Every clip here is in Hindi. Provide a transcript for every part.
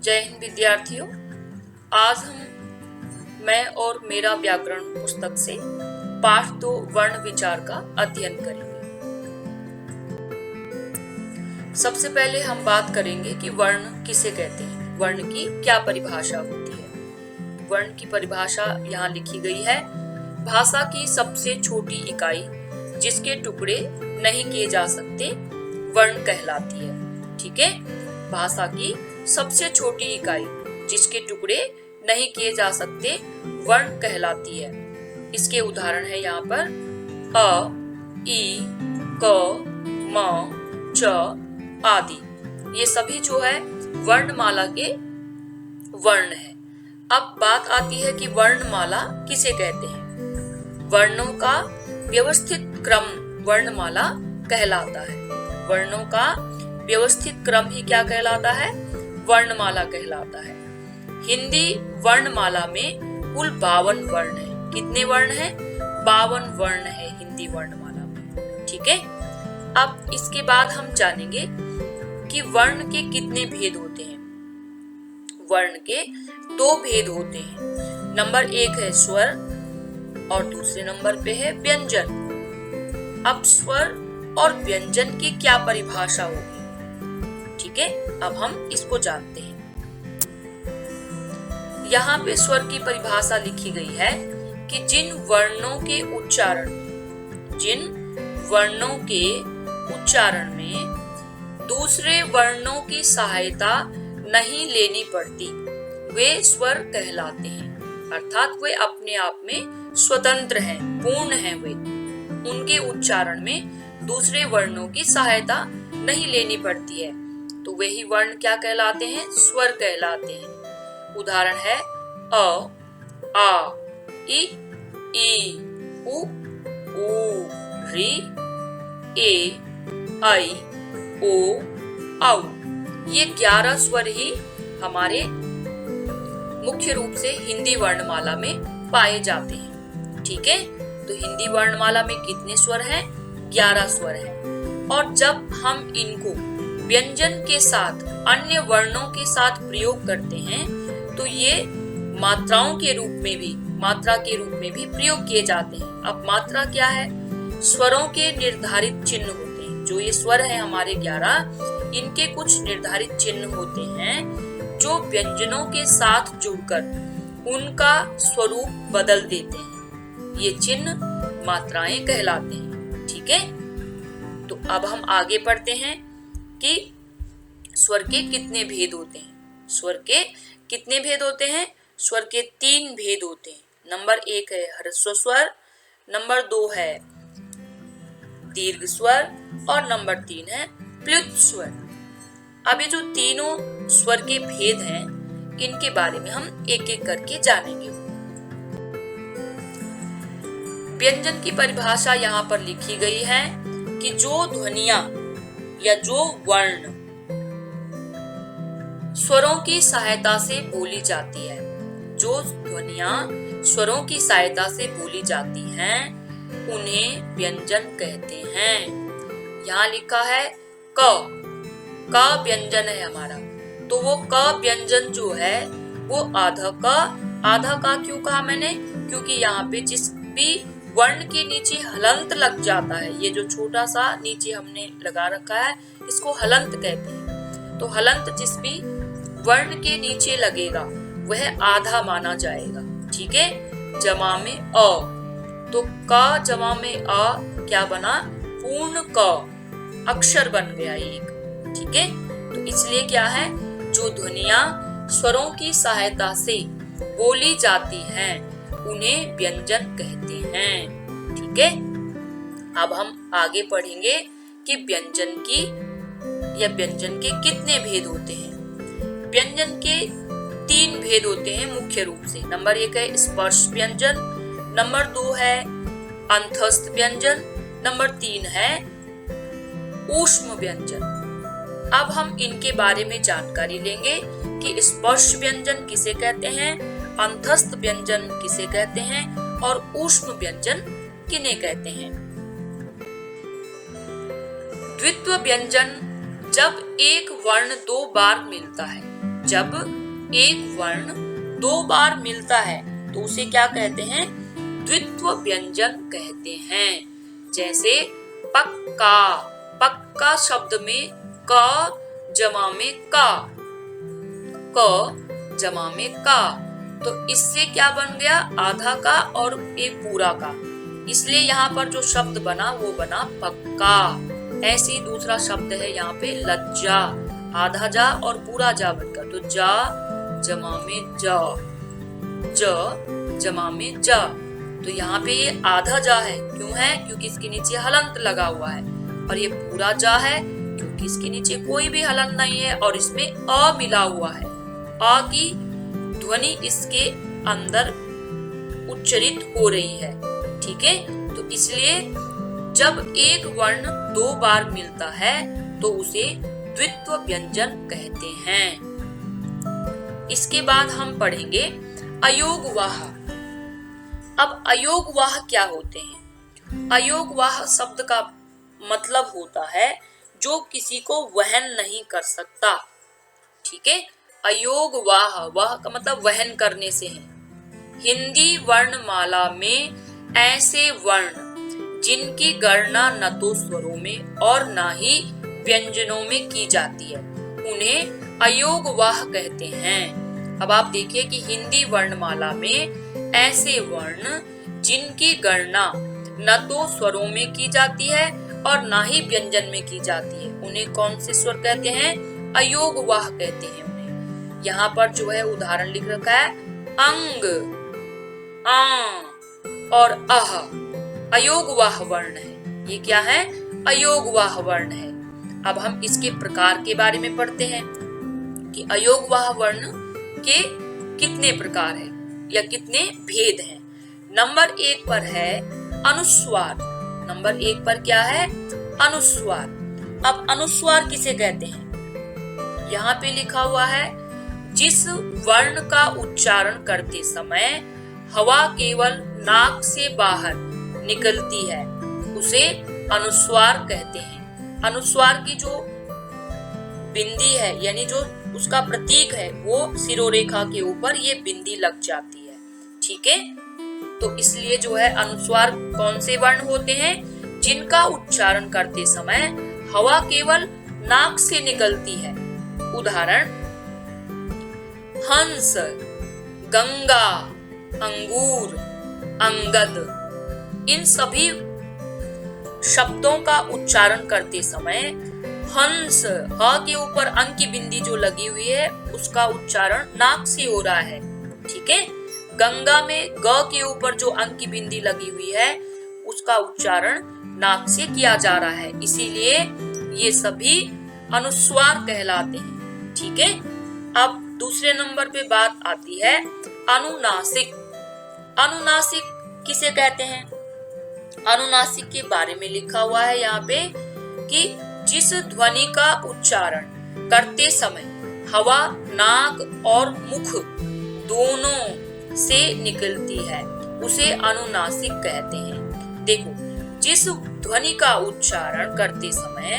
जय हिंद विद्यार्थियों। आज मैं और मेरा व्याकरण पुस्तक से पाठ 2 वर्ण विचार का अध्ययन करेंगे। सबसे पहले हम बात करेंगे कि वर्ण किसे कहते हैं, वर्ण की क्या परिभाषा होती है। वर्ण की परिभाषा यहाँ लिखी गई है। भाषा की सबसे छोटी इकाई जिसके टुकड़े नहीं किए जा सकते वर्ण कहलाती है। ठीक है, भाषा की सबसे छोटी इकाई जिसके टुकड़े नहीं किए जा सकते वर्ण कहलाती है। इसके उदाहरण है यहाँ पर अ, ई, क, म, च आदि। ये सभी जो है वर्णमाला के वर्ण है। अब बात आती है कि वर्णमाला किसे कहते हैं। वर्णों का व्यवस्थित क्रम वर्णमाला कहलाता है। वर्णों का व्यवस्थित क्रम ही क्या कहलाता है, वर्णमाला कहलाता है। हिंदी वर्णमाला में कुल 52 वर्ण है। कितने वर्ण हैं? 52 वर्ण है हिंदी वर्णमाला में। ठीक है, अब इसके बाद हम जानेंगे कि वर्ण के कितने भेद होते हैं। वर्ण के 2 भेद होते हैं। नंबर 1 है स्वर और दूसरे नंबर पे है व्यंजन। अब स्वर और व्यंजन की क्या परिभाषा होगी, ठीक है, अब हम इसको जानते हैं। यहाँ पे स्वर की परिभाषा लिखी गई है कि जिन वर्णों के उच्चारण में दूसरे वर्णों की सहायता नहीं लेनी पड़ती वे स्वर कहलाते हैं। अर्थात वे अपने आप में स्वतंत्र हैं, पूर्ण हैं। वे उनके उच्चारण में दूसरे वर्णों की सहायता नहीं लेनी पड़ती है, तो वही वर्ण क्या कहलाते हैं, स्वर कहलाते हैं। उदाहरण है अ, आ, ई, उ, ऋ, ए, ऐ, ओ, औ। ये 11 स्वर ही हमारे मुख्य रूप से हिंदी वर्णमाला में पाए जाते हैं। ठीक है, तो हिंदी वर्णमाला में कितने स्वर हैं? 11 स्वर हैं। और जब हम इनको व्यंजन के साथ अन्य वर्णों के साथ प्रयोग करते हैं तो ये मात्रा के रूप में भी प्रयोग किए जाते हैं। अब मात्रा क्या है? स्वरों के निर्धारित चिन्ह होते हैं। जो ये स्वर है हमारे 11, इनके कुछ निर्धारित चिन्ह होते हैं जो व्यंजनों के साथ जुड़कर उनका स्वरूप बदल देते हैं। ये चिन्ह मात्राएं कहलाते हैं। ठीक है, तो अब हम आगे बढ़ते हैं कि स्वर के कितने भेद होते हैं। स्वर के कितने भेद होते हैं? स्वर के 3 भेद होते हैं। नंबर 1 है ह्रस्व स्वर, नंबर 2 है दीर्घ स्वर और नंबर 3 है प्लुत स्वर। अब ये जो तीनों स्वर के भेद हैं, इनके बारे में हम एक एक करके जानेंगे। व्यंजन की परिभाषा यहाँ पर लिखी गई है कि जो ध्वनियां या जो वर्ण स्वरों की सहायता से बोली जाती है, जो ध्वनियां स्वरों की सहायता से बोली जाती हैं, उन्हें व्यंजन कहते हैं। यहाँ लिखा है क व्यंजन है हमारा, तो वो क व्यंजन जो है वो आधा का क्यों कहा मैंने? क्योंकि यहाँ पे जिस भी वर्ण के नीचे हलंत लग जाता है, ये जो छोटा सा नीचे हमने लगा रखा है इसको हलंत कहते हैं। तो हलंत जिस भी वर्ण के नीचे लगेगा वह आधा माना जाएगा। ठीक है, जमा में अ, तो क जमा में अ क्या बना? पूर्ण क अक्षर बन गया एक। ठीक है, तो इसलिए क्या है, जो ध्वनियां स्वरों की सहायता से बोली जाती हैं उन्हें व्यंजन कहते हैं। ठीक है, अब हम आगे पढ़ेंगे कि व्यंजन के कितने भेद होते हैं। व्यंजन के 3 भेद होते हैं मुख्य रूप से। नंबर 1 है स्पर्श व्यंजन, नंबर 2 है अंतस्थ व्यंजन, नंबर 3 है ऊष्म व्यंजन। अब हम इनके बारे में जानकारी लेंगे कि स्पर्श व्यंजन किसे कहते हैं, अंतस्थ व्यंजन किसे कहते हैं और ऊष्म व्यंजन किन्हें कहते हैं। द्वित्व व्यंजन जब एक वर्ण 2 बार मिलता है जब एक वर्ण दो बार मिलता है तो उसे क्या कहते हैं? द्वित्व व्यंजन कहते हैं। जैसे पक्का, पक्का शब्द में क जमा में का, क जमा में का, तो इससे क्या बन गया? आधा का और एक पूरा का, इसलिए यहाँ पर जो शब्द बना वो बना पक्का। ऐसे ही दूसरा शब्द है यहाँ पे लज्जा, आधा जा और पूरा जा बनकर, तो जा जमा में जा, ज जमा में जा, तो यहाँ पे ये आधा जा है, क्यों है? क्योंकि इसके नीचे हलंत लगा हुआ है। और ये पूरा जा है क्योंकि इसके नीचे कोई भी हलंत नहीं है और इसमें अ मिला हुआ है। अ की ध्वनि इसके अंदर उच्चरित हो रही है। ठीक है, तो इसलिए जब एक वर्ण दो बार मिलता है तो उसे द्वित्व व्यंजन कहते हैं। इसके बाद हम पढ़ेंगे अयोगवाह। अब अयोगवाह क्या होते हैं? अयोगवाह शब्द का मतलब होता है जो किसी को वहन नहीं कर सकता। ठीक है, अयोगवाह, वाह का मतलब वहन करने से है। हिंदी वर्णमाला में ऐसे वर्ण जिनकी गणना न तो स्वरों में और न ही व्यंजनों में की जाती है उन्हें अयोगवाह कहते हैं। अब आप देखिए कि हिंदी वर्णमाला में ऐसे वर्ण जिनकी गणना न तो स्वरों में की जाती है और न ही व्यंजन में की जाती है उन्हें कौन से स्वर कहते हैं? अयोगवाह कहते हैं उन्हें। यहाँ पर जो है उदाहरण लिख रखा है, अंग, आ और अह अयोगवाह वर्ण है। ये क्या है? अयोगवाह वर्ण है। अब हम इसके प्रकार के बारे में पढ़ते हैं कि अयोगवाह वर्ण के कितने प्रकार है या कितने भेद हैं। नंबर 1 पर है अनुस्वार। नंबर 1 पर क्या है? अनुस्वार। अब अनुस्वार किसे कहते हैं? यहाँ पे लिखा हुआ है, जिस वर्ण का उच्चारण करते समय हवा केवल नाक से बाहर निकलती है उसे अनुस्वार कहते हैं। अनुस्वार की जो बिंदी है यानी जो उसका प्रतीक है वो शिरोरेखा के ऊपर ये बिंदी लग जाती है। ठीक है, तो इसलिए जो है अनुस्वार कौन से वर्ण होते हैं? जिनका उच्चारण करते समय हवा केवल नाक से निकलती है। उदाहरण, हंस, गंगा, अंगूर, अंगद। इन सभी शब्दों का उच्चारण करते समय हंस, ह के ऊपर अंक की बिंदी जो लगी हुई है उसका उच्चारण नाक से हो रहा है। ठीक है, गंगा में ग के ऊपर जो अंक की बिंदी लगी हुई है उसका उच्चारण नाक से किया जा रहा है, इसीलिए ये सभी अनुस्वार कहलाते हैं। ठीक है, अब दूसरे नंबर पे बात आती है अनुनासिक। अनुनासिक किसे कहते हैं? अनुनासिक के बारे में लिखा हुआ है यहाँ पे कि जिस ध्वनि का उच्चारण करते समय हवा नाक और मुख दोनों से निकलती है उसे अनुनासिक कहते हैं। देखो, जिस ध्वनि का उच्चारण करते समय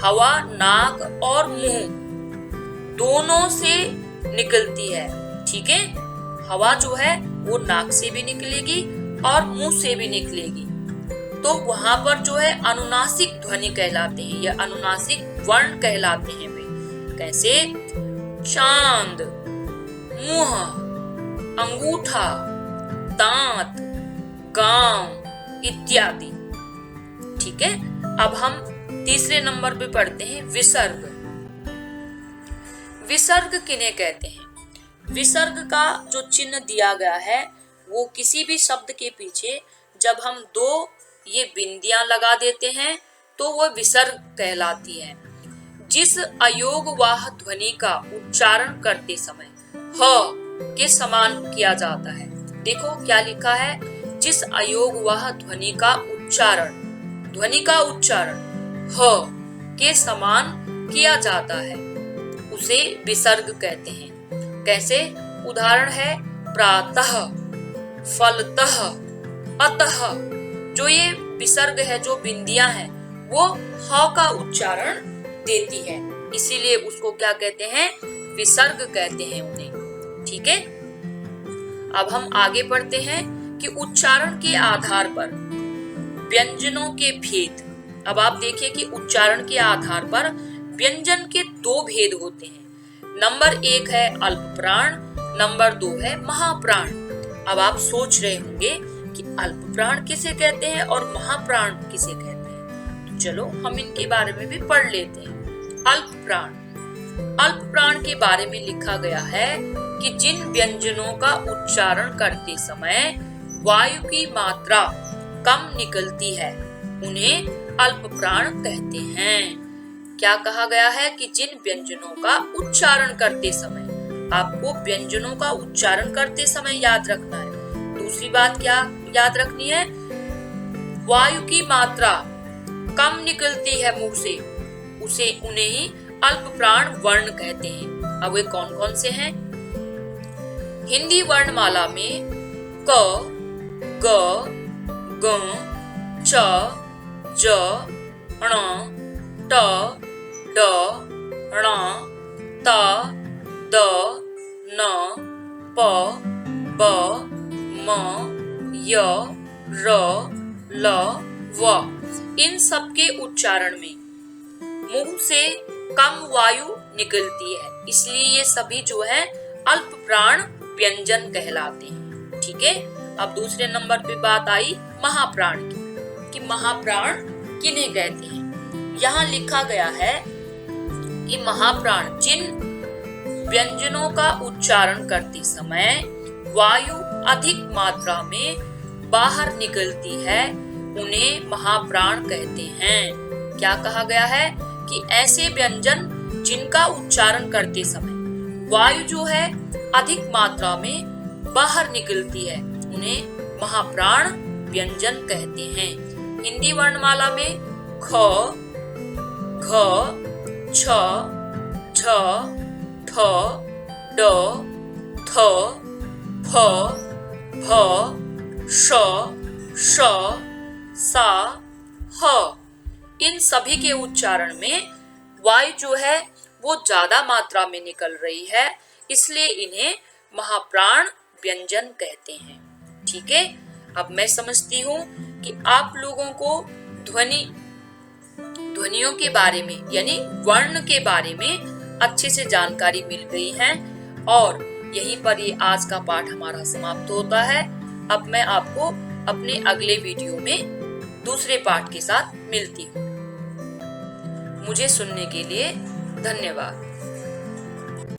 हवा नाक और मुंह दोनों से निकलती है। ठीक है, हवा जो है वो नाक से भी निकलेगी और मुंह से भी निकलेगी, तो वहां पर जो है अनुनासिक ध्वनि कहलाते हैं या अनुनासिक वर्ण कहलाते हैं वे। कैसे? चांद, मुंह, अंगूठा, दांत, गांव इत्यादि। ठीक है, अब हम तीसरे नंबर पे पढ़ते हैं विसर्ग। विसर्ग किन्हें कहते हैं? विसर्ग का जो चिन्ह दिया गया है वो किसी भी शब्द के पीछे जब हम दो ये बिंदियां लगा देते हैं तो वो विसर्ग कहलाती है। जिस अयोगवाह ध्वनि का उच्चारण करते समय ह के समान किया जाता है। देखो क्या लिखा है, जिस अयोगवाह ध्वनि का उच्चारण ह के समान किया जाता है उसे विसर्ग कहते हैं। कैसे? उदाहरण है प्रातः, फलतः, अतः। जो ये विसर्ग है, जो बिंदियां हैं, वो ह का उच्चारण देती है, इसीलिए उसको क्या कहते हैं? विसर्ग कहते हैं उन्हें। ठीक है, अब हम आगे बढ़ते हैं कि उच्चारण के आधार पर व्यंजनों के भेद। अब आप देखिए कि उच्चारण के आधार पर व्यंजन के दो भेद होते हैं। नंबर 1 है अल्पप्राण, नंबर 2 है महाप्राण। अब आप सोच रहे होंगे कि अल्पप्राण किसे कहते हैं और महाप्राण किसे कहते हैं, तो चलो हम इनके बारे में भी पढ़ लेते हैं। अल्पप्राण, अल्पप्राण के बारे में लिखा गया है कि जिन व्यंजनों का उच्चारण करते समय वायु की मात्रा कम निकलती है उन्हें अल्पप्राण कहते हैं। क्या कहा गया है कि जिन व्यंजनों का उच्चारण करते समय, आपको व्यंजनों का उच्चारण करते समय याद रखना है। दूसरी बात क्या याद रखनी है, वायु की मात्रा कम निकलती है मुंह से, उन्हें ही अल्पप्राण वर्ण कहते हैं। अब वे कौन कौन से हैं? हिंदी वर्णमाला में क, ग, ग, च, ज, ण, ट, ड, ण, त, द, न, प, ब, म, य, र, ल, व। इन सब के उच्चारण में मुंह से कम वायु निकलती है, इसलिए ये सभी जो है अल्पप्राण व्यंजन कहलाते हैं। ठीक है, अब दूसरे नंबर पे बात आई महाप्राण की, कि महाप्राण किन्हें कहते हैं। यहाँ लिखा गया है कि महाप्राण जिन व्यंजनों का उच्चारण करते समय वायु अधिक मात्रा में बाहर निकलती है उन्हें महाप्राण कहते हैं। क्या कहा गया है कि ऐसे व्यंजन जिनका उच्चारण करते समय वायु जो है अधिक मात्रा में बाहर निकलती है उन्हें महाप्राण व्यंजन कहते हैं। हिंदी वर्णमाला में ख, घ, छ, झ, ठ, ड, थ, फ, भ, श, श, सा, ह, इन सभी के उच्चारण में वायु जो है वो ज्यादा मात्रा में निकल रही है, इसलिए इन्हें महाप्राण व्यंजन कहते हैं। ठीक है, अब मैं समझती हूँ कि आप लोगों को ध्वनियों के बारे में यानी वर्ण के बारे में अच्छे से जानकारी मिल गई है और यहीं पर ये आज का पाठ हमारा समाप्त होता है। अब मैं आपको अपने अगले वीडियो में दूसरे पाठ के साथ मिलती हूँ। मुझे सुनने के लिए धन्यवाद।